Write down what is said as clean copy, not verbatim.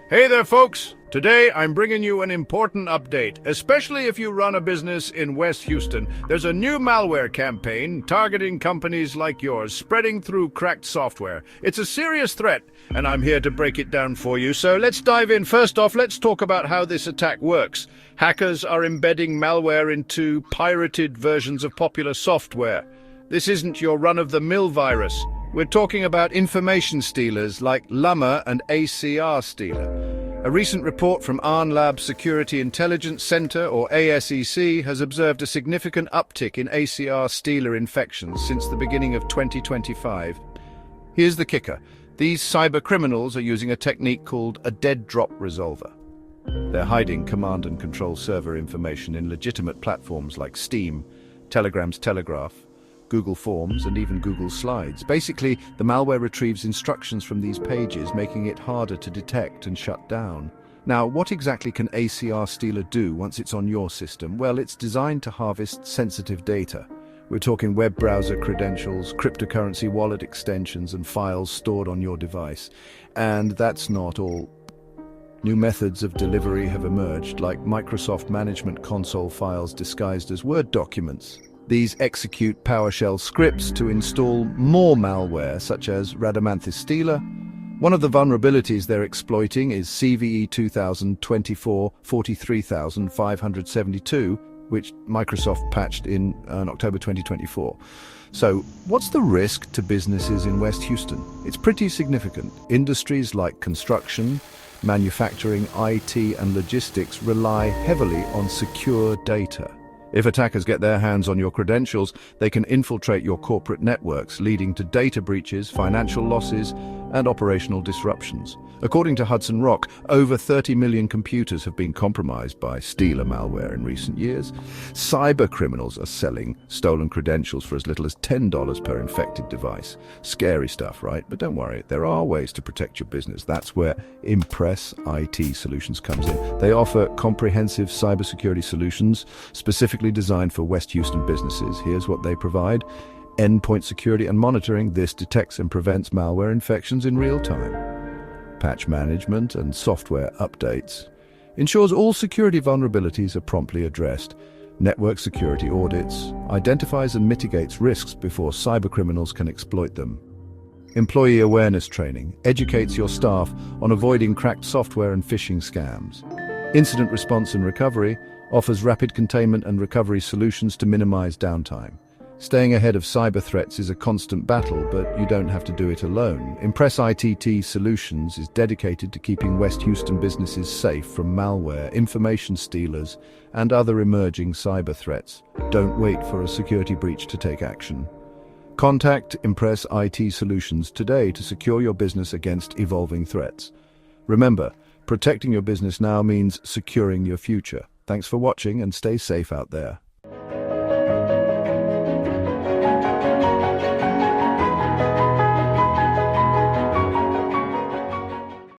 Hey there, folks! Today, I'm bringing you an important update, especially if you run a business in West Houston. There's a new malware campaign targeting companies like yours, spreading through cracked software. It's a serious threat, and I'm here to break it down for you. So let's dive in. First off, let's talk about how this attack works. Hackers are embedding malware into pirated versions of popular software. This isn't your run-of-the-mill virus. We're talking about information stealers like Lumma and ACR Stealer. A recent report from AhnLab Security Intelligence Center, or ASEC, has observed a significant uptick in ACR Stealer infections since the beginning of 2025. Here's the kicker. These cyber criminals are using a technique called a dead drop resolver. They're hiding command and control server information in legitimate platforms like Steam, Telegram's Telegraph, Google Forms, and even Google Slides. Basically, the malware retrieves instructions from these pages, making it harder to detect and shut down. Now, what exactly can ACR Stealer do once it's on your system? Well, it's designed to harvest sensitive data. We're talking web browser credentials, cryptocurrency wallet extensions, and files stored on your device. And that's not all. New methods of delivery have emerged, like Microsoft Management Console files disguised as Word documents. These execute PowerShell scripts to install more malware, such as ACR Stealer. One of the vulnerabilities they're exploiting is CVE 2024-43572, which Microsoft patched in October 2024. So, what's the risk to businesses in West Houston? It's pretty significant. Industries like construction, manufacturing, IT, and logistics rely heavily on secure data. If attackers get their hands on your credentials, they can infiltrate your corporate networks, leading to data breaches, financial losses, and operational disruptions. According to Hudson Rock, over 30 million computers have been compromised by Stealer malware in recent years. Cyber criminals are selling stolen credentials for as little as $10 per infected device. Scary stuff, right? But don't worry, there are ways to protect your business. That's where Impress IT Solutions comes in. They offer comprehensive cybersecurity solutions specifically designed for West Houston businesses. Here's what they provide. Endpoint security and monitoring. This detects and prevents malware infections in real time. Patch management and software updates. Ensures all security vulnerabilities are promptly addressed. Network security audits. Identifies and mitigates risks before cybercriminals can exploit them. Employee awareness training. Educates your staff on avoiding cracked software and phishing scams. Incident response and recovery. Offers rapid containment and recovery solutions to minimize downtime. Staying ahead of cyber threats is a constant battle, but you don't have to do it alone. Impress ITT Solutions is dedicated to keeping West Houston businesses safe from malware, information stealers, and other emerging cyber threats. Don't wait for a security breach to take action. Contact Impress IT Solutions today to secure your business against evolving threats. Remember, protecting your business now means securing your future. Thanks for watching and stay safe out there.